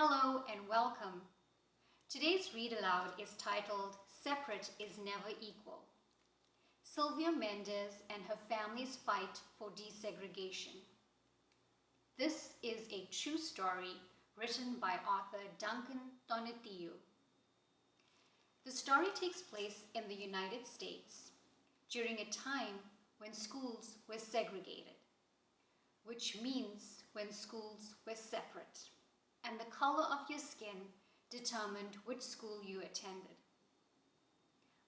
Hello and welcome. Today's read aloud is titled Separate is Never Equal. Sylvia Méndez and her family's fight for desegregation. This is a true story written by author Duncan Tonatiuh. The story takes place in the United States during a time when schools were segregated, which means when schools were separate, and the color of your skin determined which school you attended.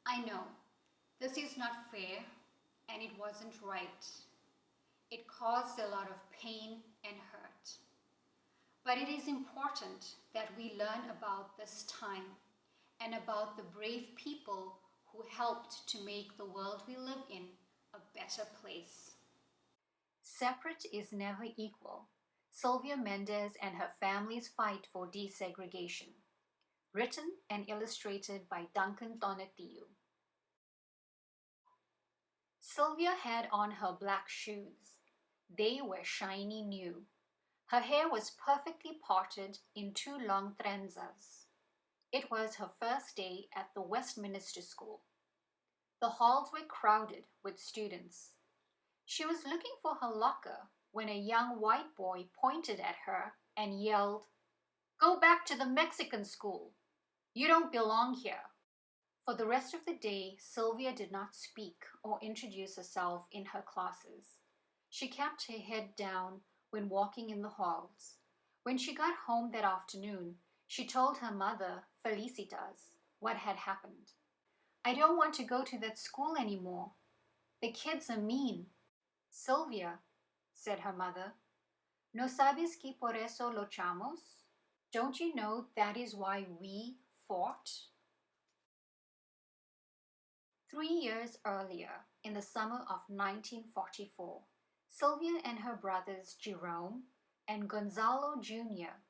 I know this is not fair and it wasn't right. It caused a lot of pain and hurt. But it is important that we learn about this time and about the brave people who helped to make the world we live in a better place. Separate is never equal. Sylvia Méndez and her family's fight for desegregation. Written and illustrated by Duncan Tonatiuh. Sylvia had on her black shoes. They were shiny new. Her hair was perfectly parted in two long trenzas. It was her first day at the Westminster School. The halls were crowded with students. She was looking for her locker when a young white boy pointed at her and yelled, "Go back to the Mexican school. You don't belong here." For the rest of the day, Sylvia did not speak or introduce herself in her classes. She kept her head down when walking in the halls. When she got home that afternoon, she told her mother, Felicitas, what had happened. "I don't want to go to that school anymore. The kids are mean." "Sylvia," said her mother, "¿no sabes que por eso luchamos? Don't you know that is why we fought?" 3 years earlier, in the summer of 1944, Sylvia and her brothers Jerome and Gonzalo Jr.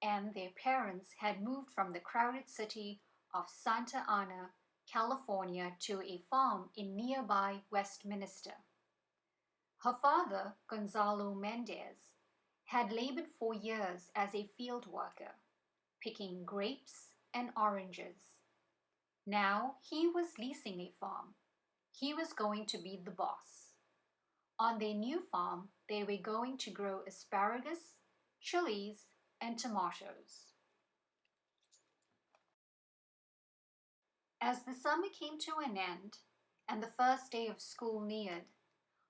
and their parents had moved from the crowded city of Santa Ana, California, to a farm in nearby Westminster. Her father, Gonzalo Méndez, had labored for years as a field worker, picking grapes and oranges. Now he was leasing a farm. He was going to be the boss. On their new farm, they were going to grow asparagus, chilies, and tomatoes. As the summer came to an end and the first day of school neared,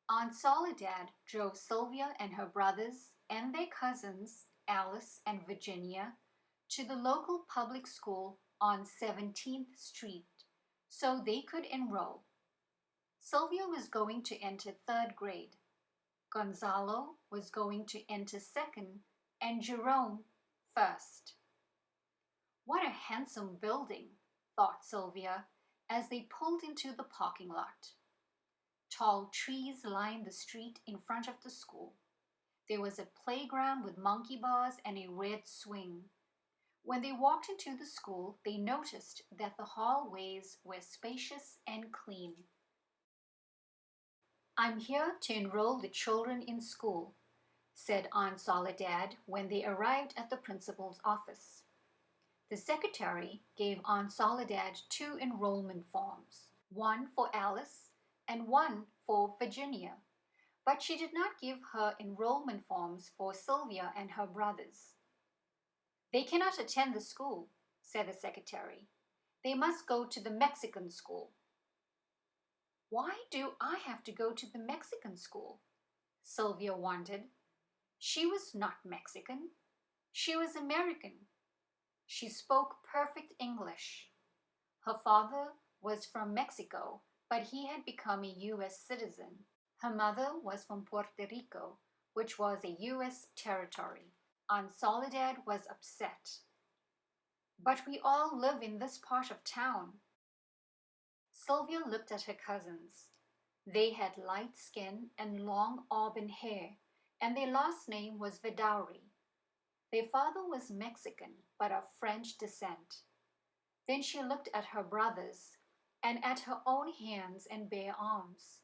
Aunt Soledad drove Sylvia and her brothers and their cousins, Alice and Virginia, to the local public school on 17th Street so they could enroll. Sylvia was going to enter third grade. Gonzalo was going to enter second and Jerome first. What a handsome building, thought Sylvia as they pulled into the parking lot. Tall trees lined the street in front of the school. There was a playground with monkey bars and a red swing. When they walked into the school, they noticed that the hallways were spacious and clean. "I'm here to enroll the children in school," said Aunt Soledad when they arrived at the principal's office. The secretary gave Aunt Soledad 2 enrollment forms, one for Alice and one for Virginia, but she did not give her enrollment forms for Sylvia and her brothers. "They cannot attend the school," said the secretary. "They must go to the Mexican school." "Why do I have to go to the Mexican school?" Sylvia wondered. She was not Mexican. She was American. She spoke perfect English. Her father was from Mexico, but he had become a U.S. citizen. Her mother was from Puerto Rico, which was a U.S. territory. Aunt Soledad was upset. "But we all live in this part of town." Sylvia looked at her cousins. They had light skin and long auburn hair, and their last name was Vidauri. Their father was Mexican, but of French descent. Then she looked at her brothers and at her own hands and bare arms.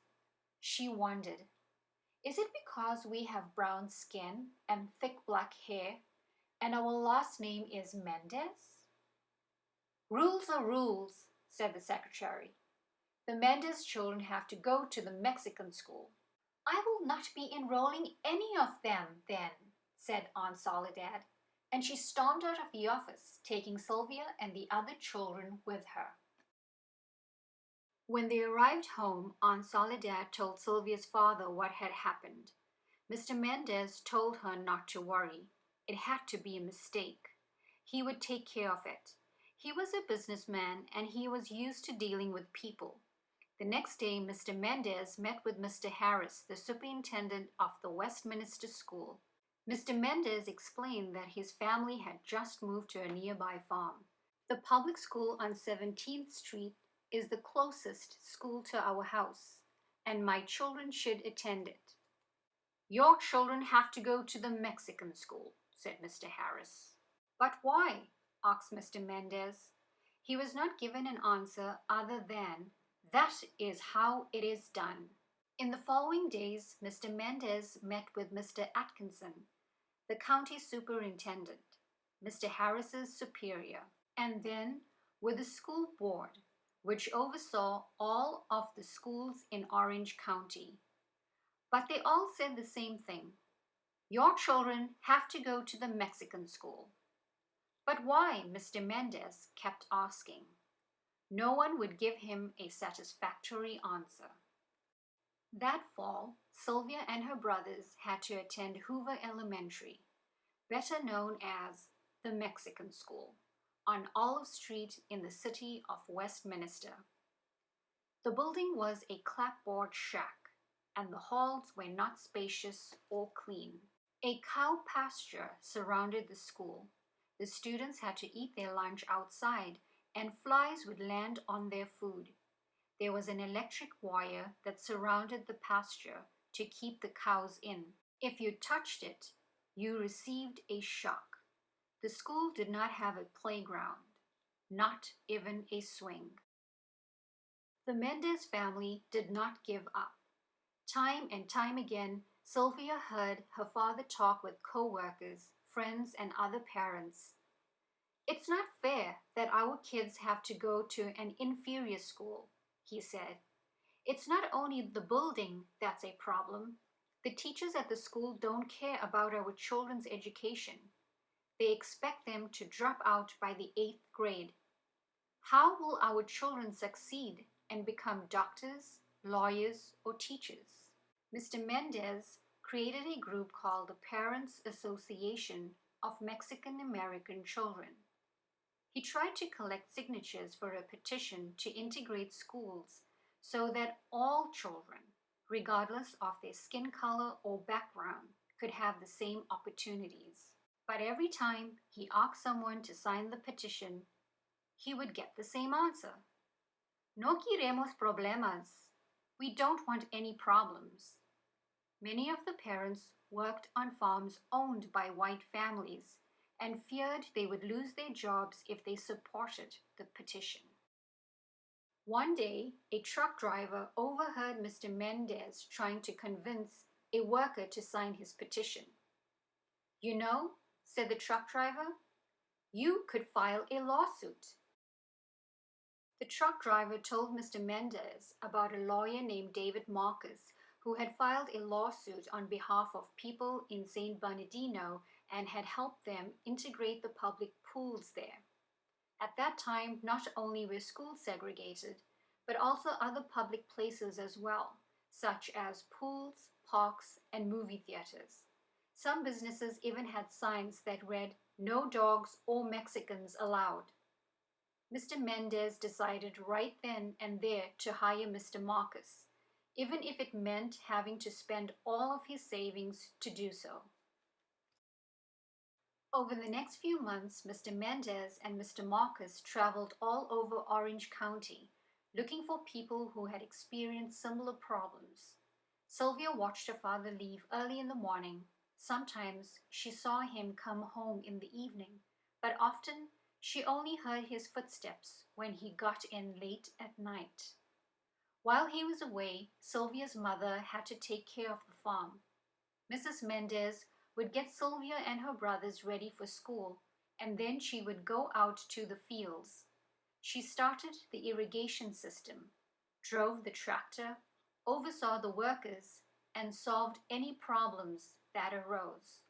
She wondered, is it because we have brown skin and thick black hair And our last name is Méndez? Rules are rules, said the secretary. The Méndez children have to go to the Mexican school. I will not be enrolling any of them, then, said Aunt Soledad, and she stormed out of the office, taking Sylvia and the other children with her. When they arrived home, Aunt Soledad told Sylvia's father what had happened. Mr. Méndez told her not to worry. It had to be a mistake. He would take care of it. He was a businessman and he was used to dealing with people. The next day, Mr. Méndez met with Mr. Harris, the superintendent of the Westminster School. Mr. Méndez explained that his family had just moved to a nearby farm. The public school on 17th Street is the closest school to our house, and my children should attend it. Your children have to go to the Mexican school, said Mr. Harris. But why? Asked Mr. Méndez. He was not given an answer other than, that is how it is done. In the following days, Mr. Méndez met with Mr. Atkinson, the county superintendent, Mr. Harris's superior, and then with the school board, which oversaw all of the schools in Orange County. But they all said the same thing. Your children have to go to the Mexican school. But why? Mr. Méndez kept asking. No one would give him a satisfactory answer. That fall, Sylvia and her brothers had to attend Hoover Elementary, better known as the Mexican School, on Olive Street in the city of Westminster. The building was a clapboard shack, and the halls were not spacious or clean. A cow pasture surrounded the school. The students had to eat their lunch outside, and flies would land on their food. There was an electric wire that surrounded the pasture to keep the cows in. If you touched it, you received a shock. The school did not have a playground, not even a swing. The Méndez family did not give up. Time and time again, Sylvia heard her father talk with co-workers, friends, and other parents. It's not fair that our kids have to go to an inferior school, he said. It's not only the building that's a problem. The teachers at the school don't care about our children's education. They expect them to drop out by the 8th grade. How will our children succeed and become doctors, lawyers, or teachers? Mr. Méndez created a group called the Parents Association of Mexican American Children. He tried to collect signatures for a petition to integrate schools so that all children, regardless of their skin color or background, could have the same opportunities. But every time he asked someone to sign the petition, he would get the same answer. No queremos problemas. We don't want any problems. Many of the parents worked on farms owned by white families and feared they would lose their jobs if they supported the petition. One day, a truck driver overheard Mr. Méndez trying to convince a worker to sign his petition. You know, said the truck driver, you could file a lawsuit. The truck driver told Mr. Méndez about a lawyer named David Marcus who had filed a lawsuit on behalf of people in St. Bernardino and had helped them integrate the public pools there. At that time, not only were schools segregated, but also other public places as well, such as pools, parks, and movie theaters. Some businesses even had signs that read, "No dogs or Mexicans allowed." Mr. Méndez decided right then and there to hire Mr. Marcus, even if it meant having to spend all of his savings to do so. Over the next few months, Mr. Méndez and Mr. Marcus traveled all over Orange County, looking for people who had experienced similar problems. Sylvia watched her father leave early in the morning. Sometimes she saw him come home in the evening, but often she only heard his footsteps when he got in late at night. While he was away, Sylvia's mother had to take care of the farm. Mrs. Méndez would get Sylvia and her brothers ready for school, and then she would go out to the fields. She started the irrigation system, drove the tractor, oversaw the workers, and solved any problems that arose.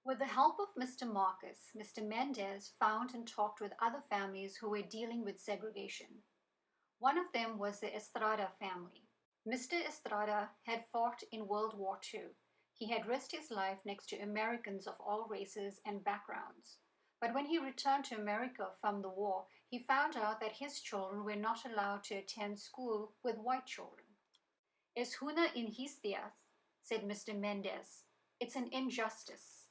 With the help of Mr. Marcus, Mr. Méndez found and talked with other families who were dealing with segregation. One of them was the Estrada family. Mr. Estrada had fought in World War II. He had risked his life next to Americans of all races and backgrounds. But when he returned to America from the war, he found out that his children were not allowed to attend school with white children. Es una injusticia, said Mr. Méndez. It's an injustice.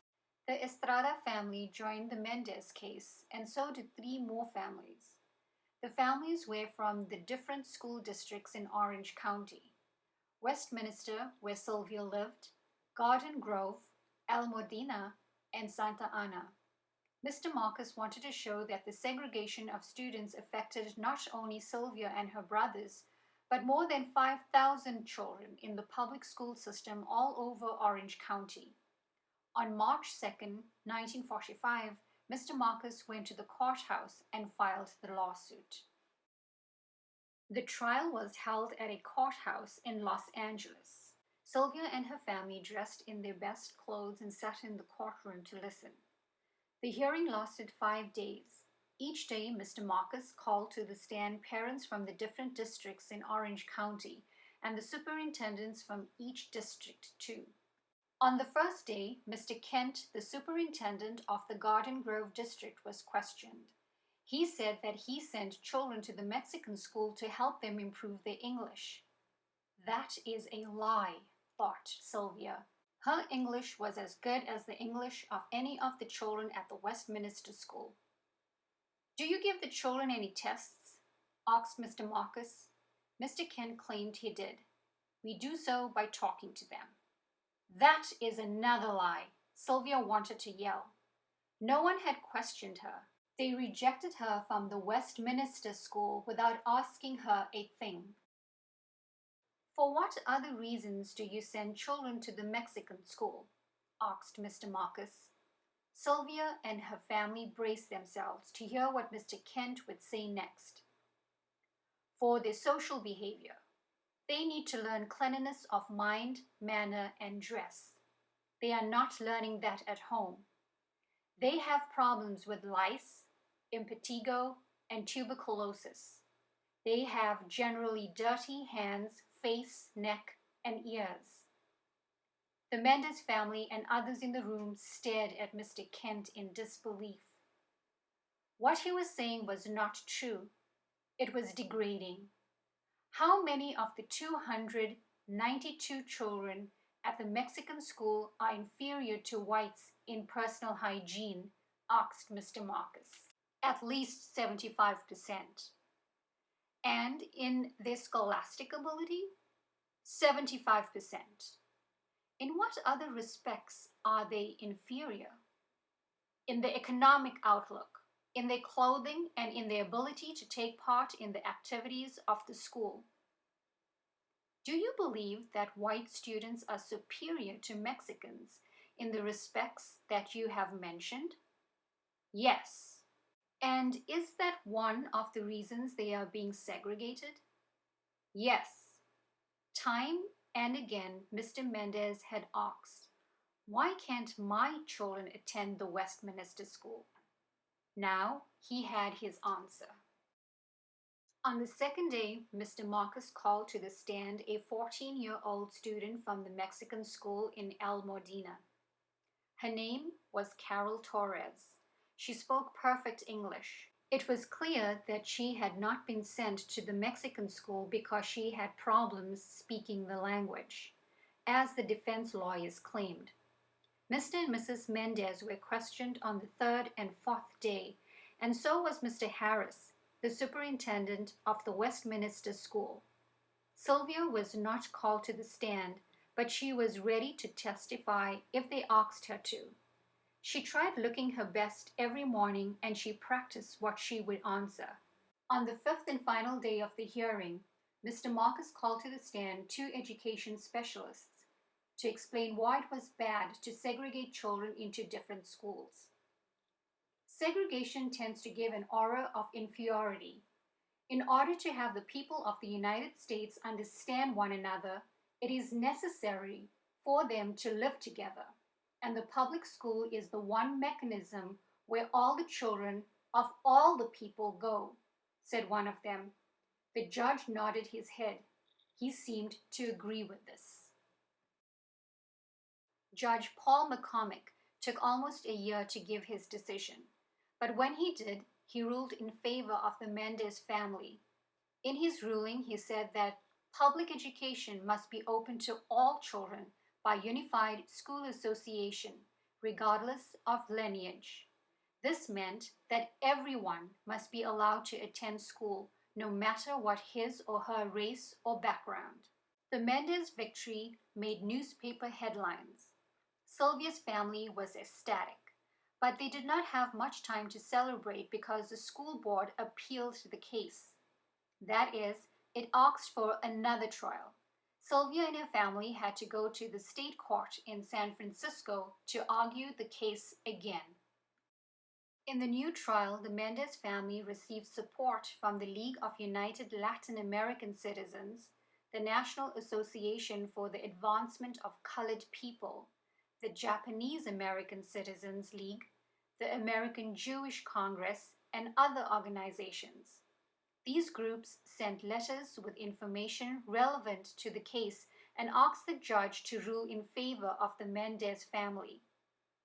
The Estrada family joined the Méndez case, and so did 3 more families. The families were from the different school districts in Orange County: Westminster, where Sylvia lived, Garden Grove, El Modena, and Santa Ana. Mr. Marcus wanted to show that the segregation of students affected not only Sylvia and her brothers, but more than 5,000 children in the public school system all over Orange County. On March 2, 1945, Mr. Marcus went to the courthouse and filed the lawsuit. The trial was held at a courthouse in Los Angeles. Sylvia and her family dressed in their best clothes and sat in the courtroom to listen. The hearing lasted 5 days. Each day, Mr. Marcus called to the stand parents from the different districts in Orange County and the superintendents from each district too. On the first day, Mr. Kent, the superintendent of the Garden Grove district, was questioned. He said that he sent children to the Mexican school to help them improve their English. That is a lie, thought Sylvia. Her English was as good as the English of any of the children at the Westminster school. Do you give the children any tests? Asked Mr. Marcus. Mr. Kent claimed he did. We do so by talking to them. That is another lie, Sylvia wanted to yell. No one had questioned her. They rejected her from the Westminster school without asking her a thing. For what other reasons do you send children to the Mexican school? Asked Mr. Marcus. Sylvia and her family braced themselves to hear what Mr. Kent would say next. For their social behavior. They need to learn cleanliness of mind, manner, and dress. They are not learning that at home. They have problems with lice, impetigo, and tuberculosis. They have generally dirty hands, face, neck, and ears. The Méndez family and others in the room stared at Mr. Kent in disbelief. What he was saying was not true. It was degrading. How many of the 292 children at the Mexican school are inferior to whites in personal hygiene? Asked Mr. Marcus. At least 75%. And in their scholastic ability? 75%. In what other respects are they inferior? In their economic outlook, in their clothing, and in their ability to take part in the activities of the school. Do you believe that white students are superior to Mexicans in the respects that you have mentioned? Yes. And is that one of the reasons they are being segregated? Yes. Time and again, Mr. Méndez had asked, why can't my children attend the Westminster school? Now he had his answer. On the second day, Mr. Marcus called to the stand a 14-year-old student from the Mexican school in El Modena. Her name was Carol Torres. She spoke perfect English. It was clear that she had not been sent to the Mexican school because she had problems speaking the language, as the defense lawyers claimed. Mr. and Mrs. Méndez were questioned on the third and fourth day, and so was Mr. Harris, the superintendent of the Westminster school. Sylvia was not called to the stand, but she was ready to testify if they asked her to. She tried looking her best every morning, and she practiced what she would answer. On the fifth and final day of the hearing, Mr. Marcus called to the stand 2 education specialists. to explain why it was bad to segregate children into different schools. Segregation tends to give an aura of inferiority. In order to have the people of the United States understand one another, it is necessary for them to live together, and the public school is the one mechanism where all the children of all the people go, said one of them. The judge nodded his head. He seemed to agree with this. Judge Paul McCormick took almost a year to give his decision, but when he did, he ruled in favor of the Méndez family. In his ruling, he said that public education must be open to all children by unified school association, regardless of lineage. This meant that everyone must be allowed to attend school, no matter what his or her race or background. The Méndez victory made newspaper headlines. Sylvia's family was ecstatic, but they did not have much time to celebrate because the school board appealed the case. That is, it asked for another trial. Sylvia and her family had to go to the state court in San Francisco to argue the case again. In the new trial, the Méndez family received support from the League of United Latin American Citizens, the National Association for the Advancement of Colored People, the Japanese American Citizens League, the American Jewish Congress, and other organizations. These groups sent letters with information relevant to the case and asked the judge to rule in favor of the Méndez family.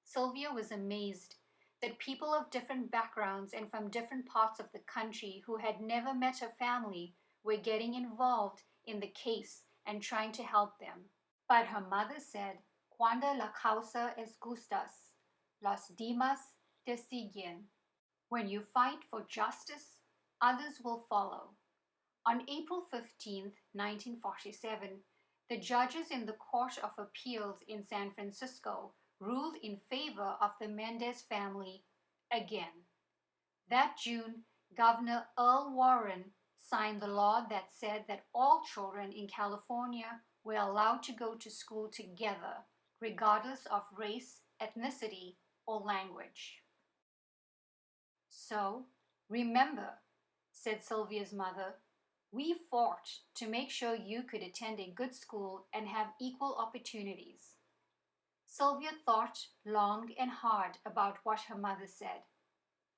Sylvia was amazed that people of different backgrounds and from different parts of the country who had never met her family were getting involved in the case and trying to help them. But her mother said, "Cuando la causa es justas, los demás te siguen." When you fight for justice, others will follow. On April 15, 1947, the judges in the Court of Appeals in San Francisco ruled in favor of the Méndez family again. That June, Governor Earl Warren signed the law that said that all children in California were allowed to go to school together, regardless of race, ethnicity, or language. "So, remember," said Sylvia's mother, "we fought to make sure you could attend a good school and have equal opportunities." Sylvia thought long and hard about what her mother said.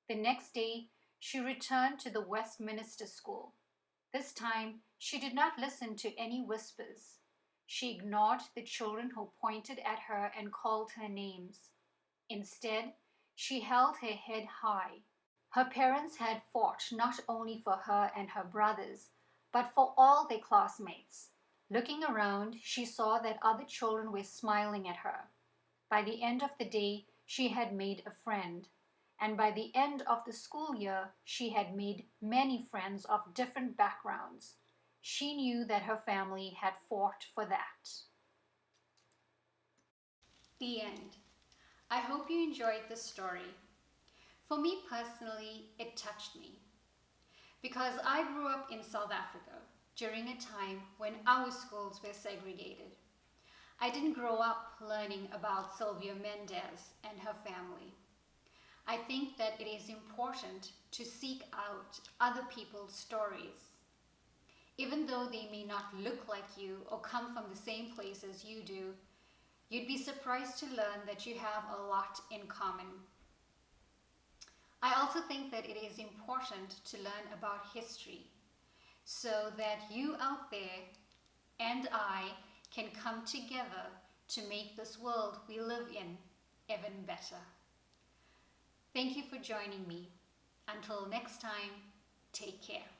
The next day, she returned to the Westminster School. This time, she did not listen to any whispers. She ignored the children who pointed at her and called her names. Instead, she held her head high. Her parents had fought not only for her and her brothers, but for all their classmates. Looking around, she saw that other children were smiling at her. By the end of the day, she had made a friend. And by the end of the school year, she had made many friends of different backgrounds. She knew that her family had fought for that. The end. I hope you enjoyed this story. For me personally, it touched me because I grew up in South Africa during a time when our schools were segregated. I didn't grow up learning about Sylvia Méndez and her family. I think that it is important to seek out other people's stories. Even though they may not look like you or come from the same place as you do, you'd be surprised to learn that you have a lot in common. I also think that it is important to learn about history so that you out there and I can come together to make this world we live in even better. Thank you for joining me. Until next time, take care.